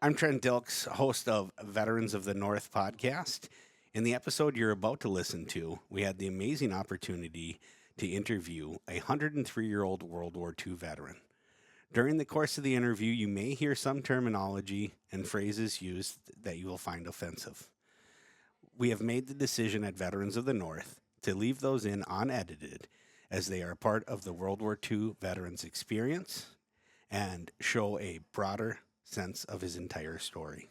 I'm Trent Dilks, host of Veterans of the North podcast. In the episode you're about to listen to, we had the amazing opportunity to interview a 103-year-old World War II veteran. During the course of the interview, you may hear some terminology and phrases used that you will find offensive. We have made the decision at Veterans of the North to leave those in unedited, as they are part of the World War II veteran's experience and show a broader sense of his entire story.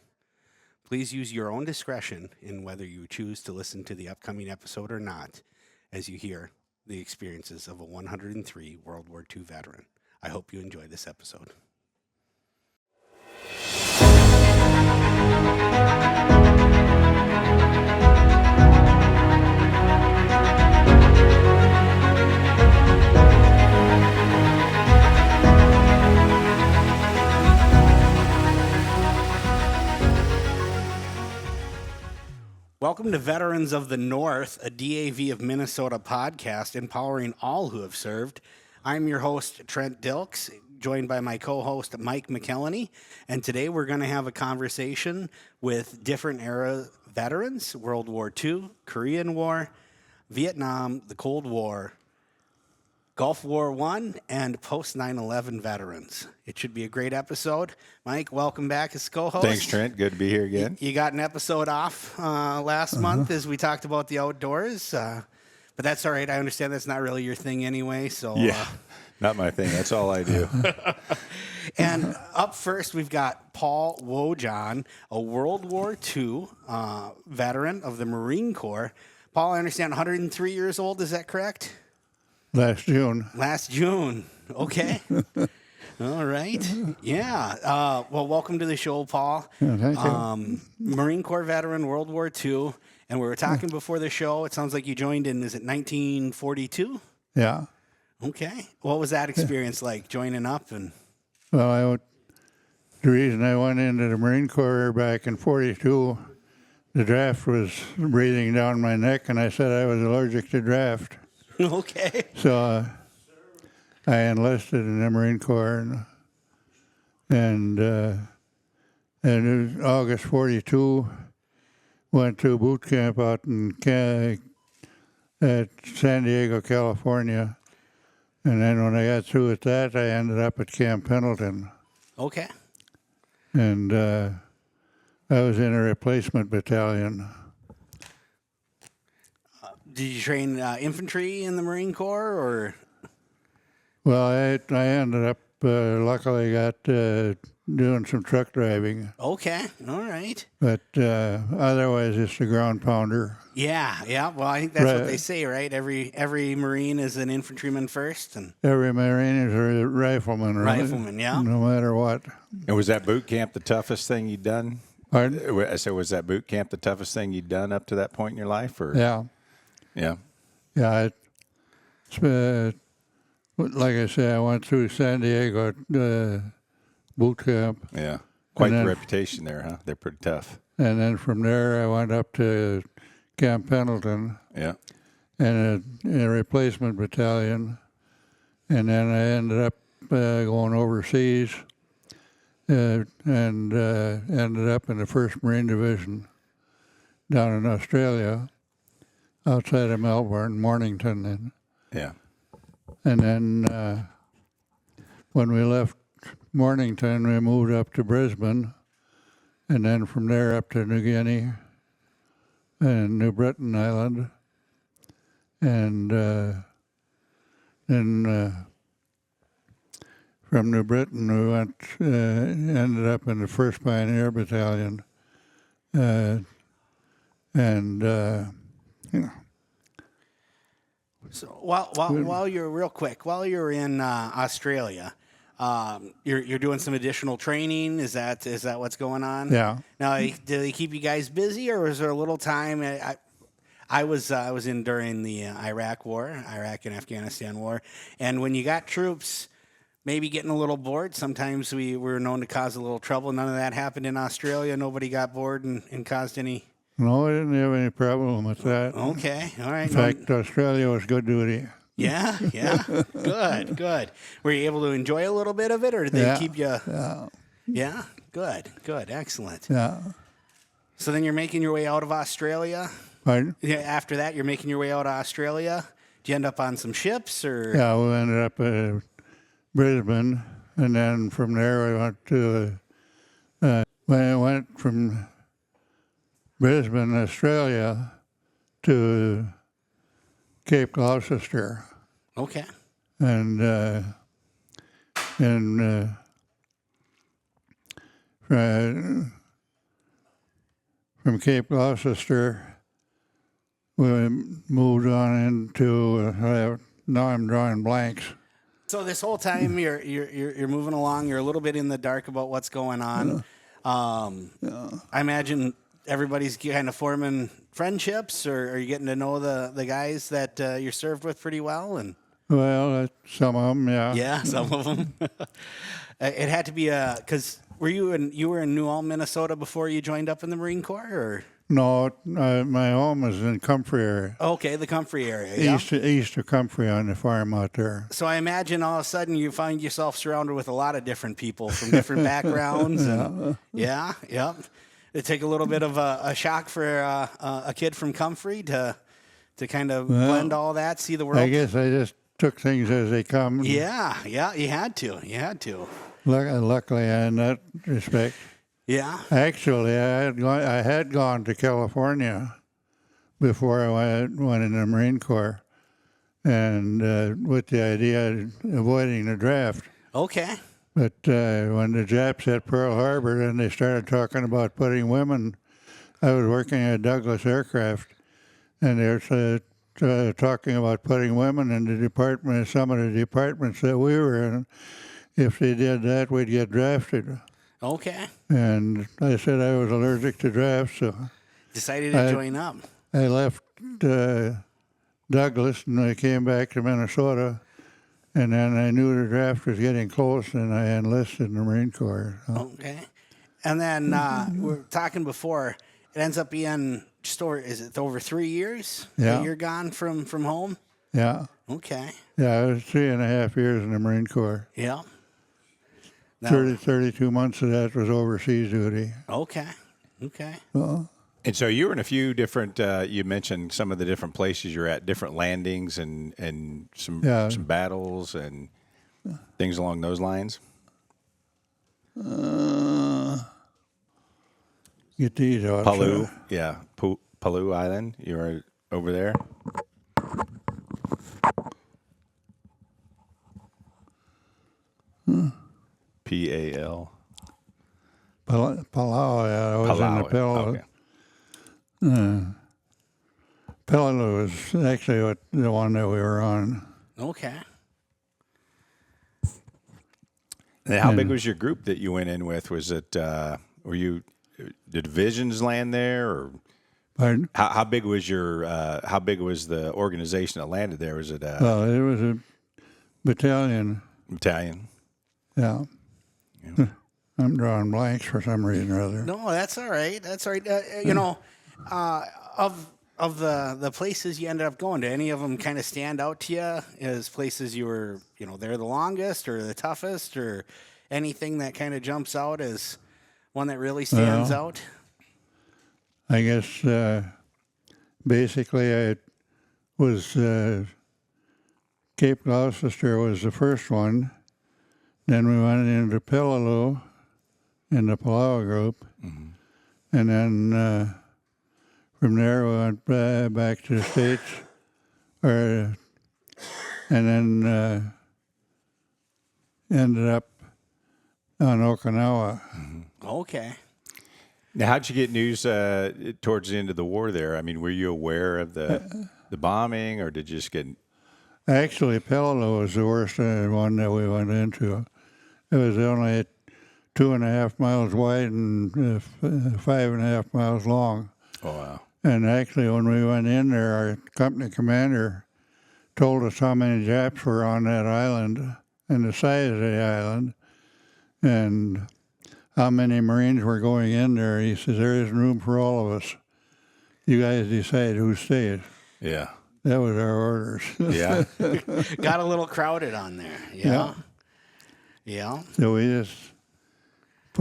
Please use your own discretion in whether you choose to listen to the upcoming episode or not, as you hear the experiences of a 103 World War II veteran. I hope you enjoy this episode. Welcome to Veterans of the North, a DAV of Minnesota podcast empowering all who have served. I'm your host, Trent Dilks, joined by my co-host, Mike McKelney, and today we're going to have a conversation with different era veterans, World War II, Korean War, Vietnam, the Cold War, Gulf War I, and post 9/11 veterans. It should be a great episode. Mike, welcome back as co-host. Thanks, Trent. Good to be here again. You got an episode off last month as we talked about the outdoors, but that's all right. I understand that's not really your thing anyway. So Yeah, not my thing. That's all I do. And up first, we've got Paul Wojahn, a World War II veteran of the Marine Corps. Paul, I understand 103 years old. Is that correct? Last June. Last June. Okay. All right. Yeah. Well, welcome to the show, Paul. Yeah, thank you. Marine Corps veteran, World War II. And we were talking before the show. It sounds like you joined in, is it 1942? Yeah. Okay. What was that experience like, joining up? And Well, the reason I went into the Marine Corps back in 42, the draft was breathing down my neck, and I said I was allergic to draft. Okay. So I enlisted in the Marine Corps, and it was August 42, went to boot camp out in at San Diego, California. And then when I got through with that, I ended up at Camp Pendleton. Okay. And I was in a replacement battalion. Did you train infantry in the Marine Corps, or? Well, I ended up, luckily got doing some truck driving. Okay. All right. But otherwise, it's a ground pounder. Yeah. Well, I think that's what they say, right? Every Marine is an infantryman first, and Every Marine is a rifleman, right? Rifleman, yeah. No matter what. And was that boot camp the toughest thing you'd done? Pardon? I said, was that boot camp the toughest thing you'd done up to that point in your life? Or Yeah. Yeah. Yeah. Like I say, I went through San Diego boot camp. Yeah. Quite And the then- reputation there, huh? They're pretty tough. And then from there, I went up to Camp Pendleton Yeah. and in a replacement battalion. And then I ended up going overseas and ended up in the 1st Marine Division down in Australia, outside of Melbourne, Mornington. Yeah. And then when we left Mornington, we moved up to Brisbane, and then from there up to New Guinea and New Britain Island. And then from New Britain, we ended up in the 1st Pioneer Battalion. so while you're in Australia, you're doing some additional training. Is that what's going on? Yeah. Now, do they keep you guys busy, or was there a little time? I was in during the Iraq and Afghanistan war, and when you got troops maybe getting a little bored, sometimes we were known to cause a little trouble. None of that happened in Australia. Nobody got bored and caused any. No, I didn't have any problem with that. Okay, all right. In fact, Australia was good duty. Yeah. Good. Were you able to enjoy a little bit of it, or did they keep you? Yeah. Yeah. Good, excellent. Yeah. So then you're making your way out of Australia. Pardon? Yeah. After that, you're making your way out of Australia. Do you end up on some ships or? Yeah, we ended up at Brisbane, and then from there we went to. When I went from Brisbane, Australia, to Cape Gloucester, Okay. and from Cape Gloucester, we moved on into. Now I'm drawing blanks. So this whole time you're moving along. You're a little bit in the dark about what's going on. I imagine everybody's kind of forming friendships, or are you getting to know the guys that you're served with pretty well? And Well, some of them, yeah. yeah, some of them. It had to be because you were in New Ulm, Minnesota before you joined up in the Marine Corps, or? No, my home was in Comfrey area. Okay, the Comfrey area. Yeah? East of Comfrey on the farm out there. So I imagine all of a sudden you find yourself surrounded with a lot of different people from different backgrounds. And, yeah, yep. It take a little bit of a shock for a kid from Comfrey to kind of blend all that, see the world. I guess I just took things as they come. Yeah, you had to. Luckily, in that respect. Yeah. Actually, I had gone to California before I went in the Marine Corps, and with the idea of avoiding the draft. Okay. But when the Japs hit Pearl Harbor, then they started talking about putting women. I was working at Douglas Aircraft, and they were talking about putting women in the department, some of the departments that we were in. If they did that, we'd get drafted. Okay. And I said I was allergic to drafts, so decided to join up. I left Douglas, and I came back to Minnesota. And then I knew the draft was getting close, and I enlisted in the Marine Corps. So. Okay. And then we were talking before, it ends up being just over 3 years that you're gone from home? Yeah. Okay. Yeah, I was 3.5 years in the Marine Corps. Yeah. 32 months of that was overseas duty. Okay. And so you were in a few different. You mentioned some of the different places you're at, different landings, and some battles and things along those lines. Get these out. Palau, yeah, Palau Island. You were over there. P-A-L. Palau, yeah, I was in the Palau. Okay. Peleliu was actually the one that we were on. Okay. And how big was your group that you went in with? Was it did divisions land there, or Pardon? how big was how big was the organization that landed there? Was it Well, it was a battalion. battalion? Yeah. I'm drawing blanks for some reason or other. No, that's all right. Of the places you ended up going, do any of them kind of stand out to you as places you were, they're the longest or the toughest, or anything that kind of jumps out as one that really stands out? I guess basically I was Cape Gloucester was the first one. Then we went into Peleliu in the Palau group, and then from there we went back to the States, and then ended up on Okinawa. Okay. Now, how'd you get news towards the end of the war there? I mean, were you aware of the bombing, or did you just get... Actually, Peleliu was the worst one that we went into. It was only 2.5 miles wide and 5.5 miles long. Oh, wow. And actually, when we went in there, our company commander told us how many Japs were on that island and the size of the island and how many Marines were going in there. He says, there isn't room for all of us. You guys decide who stays. Yeah. That was our orders. Yeah. Got a little crowded on there. Yeah. So we just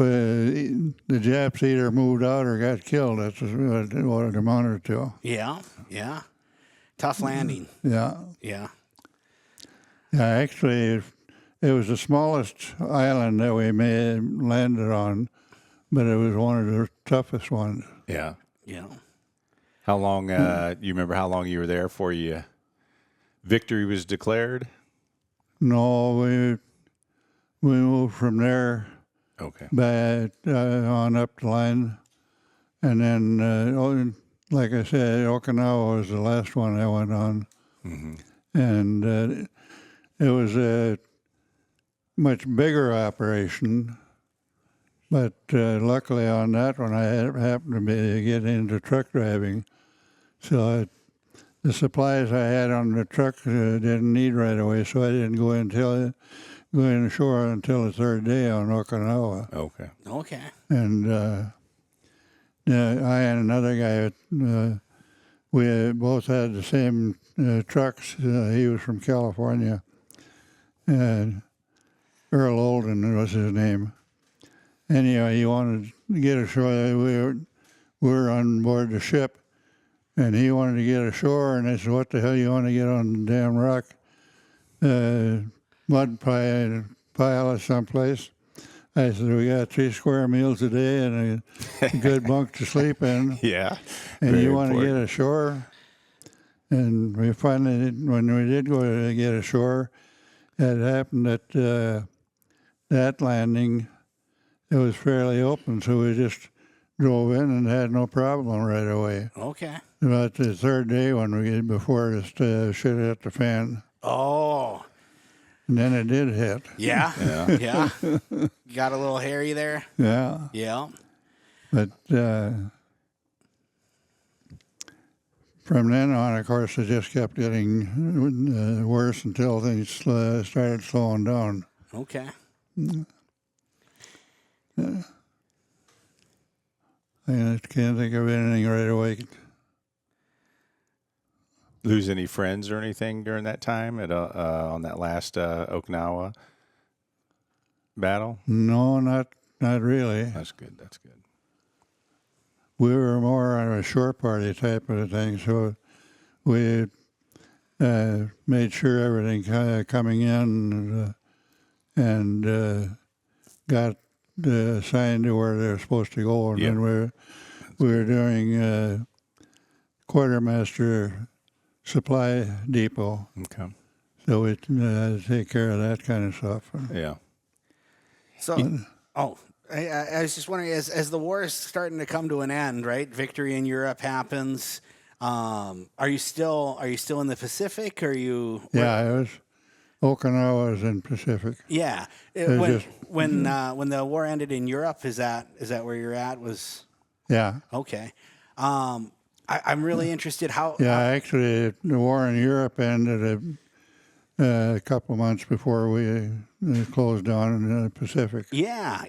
the Japs either moved out or got killed. That's what it amounted to. Yeah, yeah. Tough landing. Yeah. Yeah. Yeah, actually, it was the smallest island that we landed on, but it was one of the toughest ones. Yeah. Yeah. How long, you remember how long you were there before victory was declared? No, we moved from there back on up the line. And then, like I said, Okinawa was the last one I went on. Mm-hmm. And it was a much bigger operation. But luckily on that one, I happened to get into truck driving. So the supplies I had on the truck didn't need right away, so I didn't go in ashore until the third day on Okinawa. Okay. And I and another guy, we both had the same trucks. He was from California, and Earl Olden was his name. Anyway, he wanted to get ashore. We were on board the ship, and he wanted to get ashore, and I said, what the hell you want to get on the damn rock? Mud pile or someplace. I said, we got 3 square meals a day and a good bunk to sleep in. Yeah. And you want to get ashore? And we finally, when we did go to get ashore, it happened that that landing, it was fairly open, so we just drove in and had no problem right away. Okay. About the third day before the shit hit the fan. Oh. And then it did hit. Yeah. Yeah. Got a little hairy there? Yeah. Yeah. But from then on, of course, it just kept getting worse until things started slowing down. Okay. I can't think of anything right away. Lose any friends or anything during that time on that last Okinawa battle? No, not really. That's good. We were more on a shore party type of a thing, so we made sure everything coming in and got assigned to where they were supposed to go. And then we were doing quartermaster supply depot. Okay. So we take care of that kind of stuff. Yeah. So, I was just wondering, as the war is starting to come to an end, right? Victory in Europe happens. Are you still in the Pacific? Or are you? Yeah, Okinawa was in Pacific. Yeah. When the war ended in Europe, is that where you're at? Yeah. Okay. I'm really interested how. Yeah, actually, the war in Europe ended a couple of months before we closed down in the Pacific. Yeah,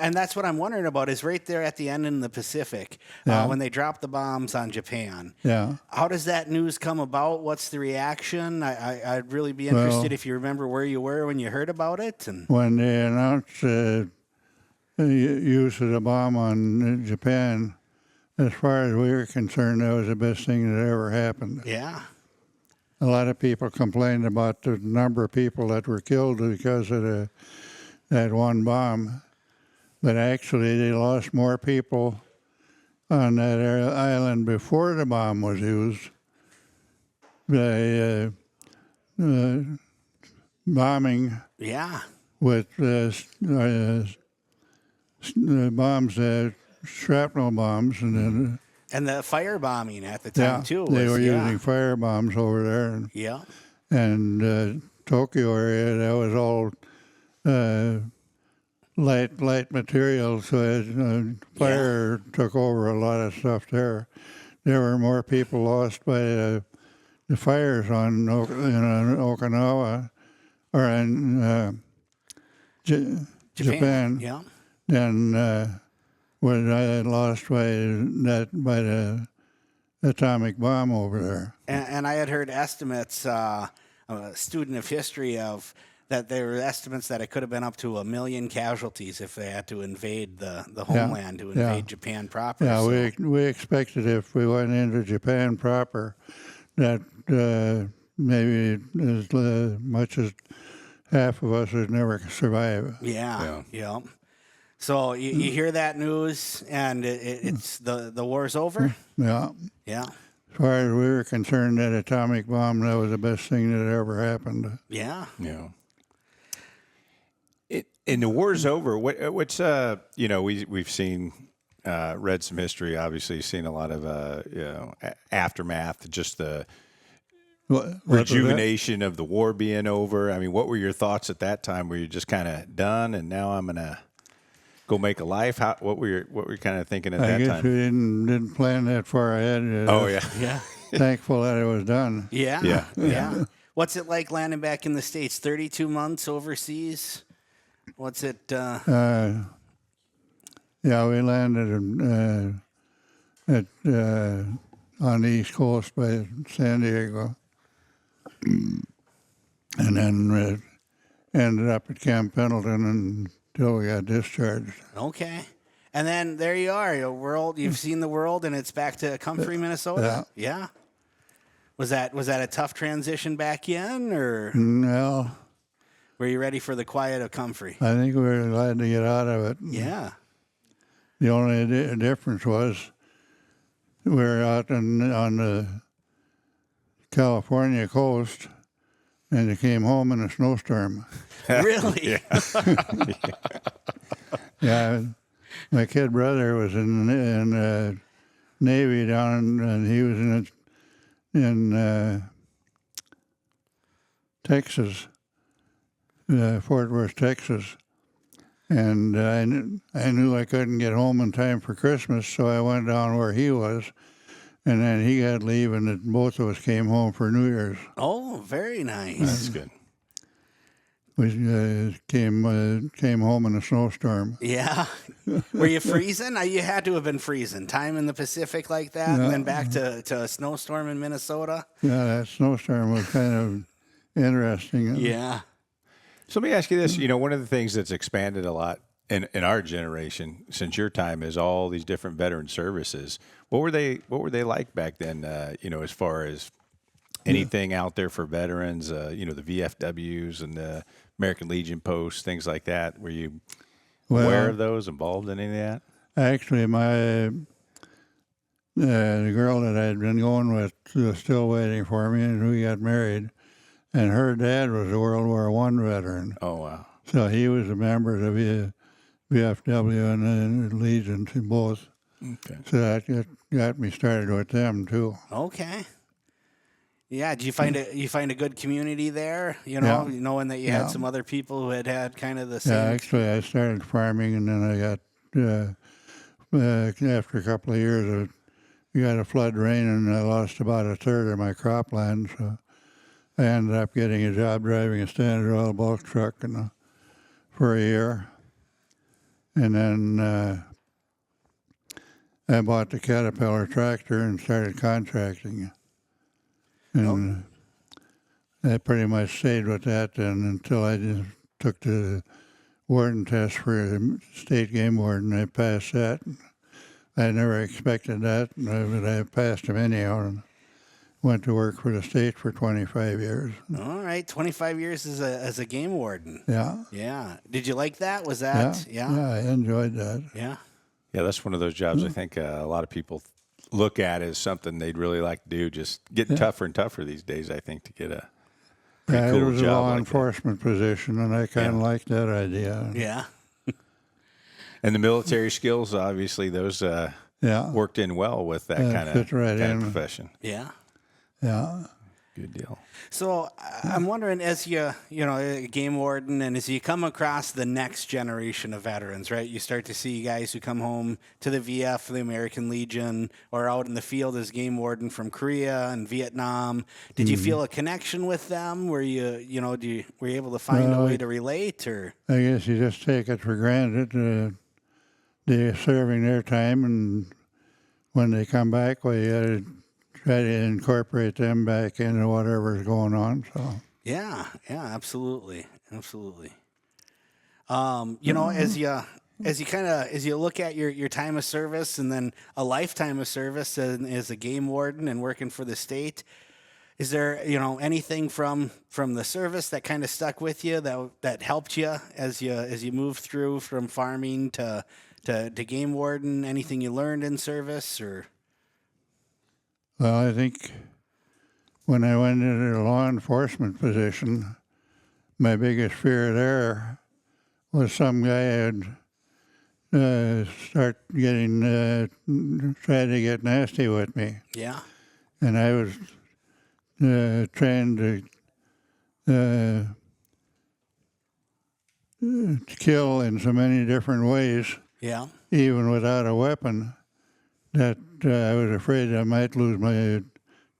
and that's what I'm wondering about. Is right there at the end in the Pacific when they dropped the bombs on Japan. Yeah. How does that news come about? What's the reaction? I'd really be interested if you remember where you were when you heard about it. And when they announced the use of the bomb on Japan, as far as we were concerned, that was the best thing that ever happened. Yeah. A lot of people complained about the number of people that were killed because of that one bomb. But actually, they lost more people on that island before the bomb was used by bombing with bombs, shrapnel bombs, and the fire bombing at the time too. They were using fire bombs over there. And Tokyo area, that was all light material, so fire took over a lot of stuff there. There were more people lost by the fires in Okinawa or in Japan than was lost by the atomic bomb over there. And I had heard estimates, a student of history, of that there were estimates that it could have been up to 1 million casualties if they had to invade the homeland, to invade Japan proper. Yeah, so. we expected if we went into Japan proper that maybe as much as half of us would never survive. Yeah. So you hear that news, and it's the war's over? Yeah. Yeah. As far as we were concerned, that atomic bomb, that was the best thing that ever happened. Yeah. Yeah. And the war's over. What's we've seen, read some history. Obviously, seen a lot of aftermath. Just the rejuvenation of the war being over. I mean, what were your thoughts at that time? Were you just kind of done, and now I'm gonna go make a life? What were you kind of thinking at that time? I guess we didn't plan that far ahead. Yeah. Thankful that it was done. Yeah. What's it like landing back in the States? 32 months overseas. What's it? Yeah, we landed on the East Coast by San Diego, and then ended up at Camp Pendleton until we got discharged. Okay. And then there you are, you've seen the world, and it's back to Comfrey, Minnesota. Yeah. Was that a tough transition back in, or no? Were you ready for the quiet of Comfrey? I think we were glad to get out of it. Yeah. The only difference was we were out on the California coast, and it came home in a snowstorm. Really? Yeah. My kid brother was in Navy down, and he was in Texas, Fort Worth, Texas. And I knew I couldn't get home in time for Christmas, so I went down where he was. And then he got leave, and both of us came home for New Year's. Oh, very nice. That's good. We came home in a snowstorm. Yeah. Were you freezing? You had to have been freezing. Time in the Pacific like that, and then back to a snowstorm in Minnesota? Yeah, that snowstorm was kind of interesting. Yeah. So let me ask you this. One of the things that's expanded a lot in our generation since your time is all these different veteran services. What were they like back then, as far as anything out there for veterans, the VFWs and the American Legion posts, things like that? Were you aware of those, involved in any of that? Actually, the girl that I'd been going with was still waiting for me, and we got married. And her dad was a World War I veteran. Oh, wow. So he was a member of the VFW and the Legion, both. Okay. So that got me started with them, too. Okay. Yeah, did you find a good community there? Knowing that you had some other people who had kind of the same. Yeah, actually, I started farming, and then I got after a couple of years, we got a flood rain, and I lost about a third of my cropland. So I ended up getting a job driving a Standard Oil bulk truck for a year, and then I bought the Caterpillar tractor and started contracting. And I pretty much stayed with that then until I just took the warden test for the state game warden. I passed that. I never expected that, but I passed them anyhow and went to work for the state for 25 years. All right, 25 years as a game warden. Yeah. Yeah. Did you like that? Was that? Yeah, I enjoyed that. Yeah. Yeah, that's one of those jobs I think a lot of people look at as something they'd really like to do. Just getting tougher and tougher these days, I think, to get a pretty cool it was job a law like enforcement position, and I kind of liked that idea. Yeah. And the military skills, obviously, those worked in well with that kind of profession. Yeah. Yeah. Good deal. So I'm wondering, as a game warden, and as you come across the next generation of veterans, right? You start to see guys who come home to the VF, the American Legion, or out in the field as game warden from Korea and Vietnam. Did you feel a connection with them? Were you able to find a way to relate, or? I guess you just take it for granted. They're serving their time, and when they come back, you got to try to incorporate them back into whatever's going on. So Yeah, absolutely. You know, as you look at your time of service and then a lifetime of service and as a game warden and working for the state, is there, you know, anything from the service that kind of stuck with you that helped you as you moved through from farming to game warden? Anything you learned in service or? Well, I think when I went into the law enforcement position, my biggest fear there was some guy would start getting, try to get nasty with me. Yeah. And I was trained to kill in so many different ways, Yeah. even without a weapon, that I was afraid I might lose my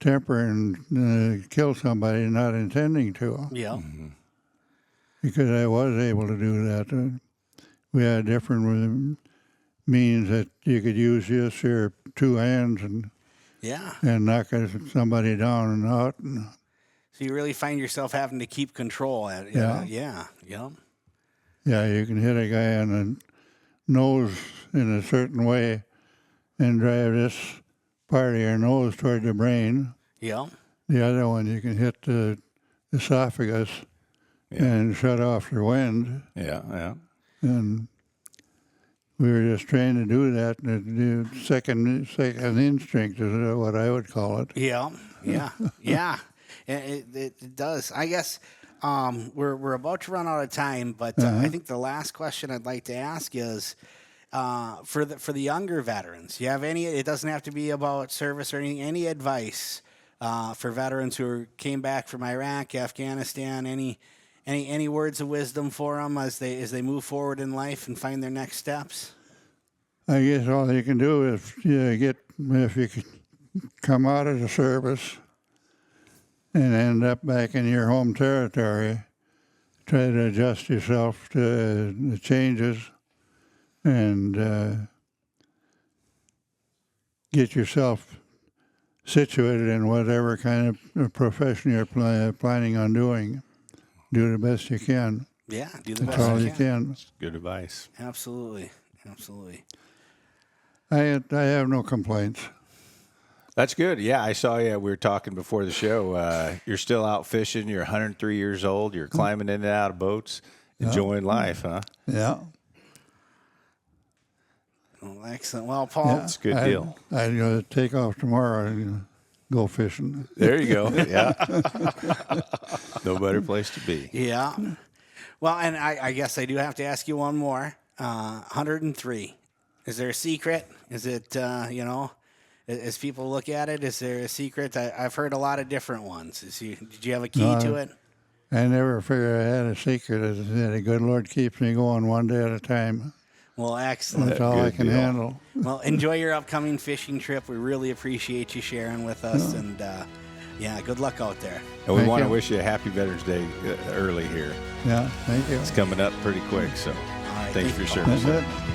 temper and kill somebody not intending to. Yeah. Because I was able to do that. We had different means that you could use just your two hands and knock somebody down and out. So you really find yourself having to keep control at it. Yeah. Yeah. Yeah, you can hit a guy on the nose in a certain way and drive this part of your nose toward the brain. Yeah. The other one you can hit the esophagus and shut off the wind. Yeah. And we were just trained to do that. And the second instinct is what I would call it. Yeah. It does. I guess we're about to run out of time, but I think the last question I'd like to ask is for the younger veterans. You have any? It doesn't have to be about service or anything. Any advice for veterans who came back from Iraq, Afghanistan? Any words of wisdom for them as they move forward in life and find their next steps? I guess all you can do is if you come out of the service and end up back in your home territory, try to adjust yourself to the changes and get yourself situated in whatever kind of profession you're planning on doing. Do the best you can. Yeah, do the That's best all you you can. can. Good advice. Absolutely. I have no complaints. That's good. Yeah, I saw you. We were talking before the show. You're still out fishing. You're 103 years old. You're climbing in and out of boats, enjoying life, huh? Yeah. Well, excellent. Well, Paul, That's a good deal. I'd take off tomorrow and go fishing. There you go. Yeah. No better place to be. Yeah. Well, and I guess I do have to ask you one more. 103. Is there a secret? Is it, as people look at it, is there a secret? I've heard a lot of different ones. Did you have a key to it? I never figured I had a secret. The good Lord keeps me going one day at a time. Well, excellent. That's all I can handle. Well, enjoy your upcoming fishing trip. We really appreciate you sharing with us. Yeah. And, good luck out there. And we want to wish you a happy Veterans Day early here. Yeah, thank you. It's coming up pretty quick, so all right, thanks for your service. That's it.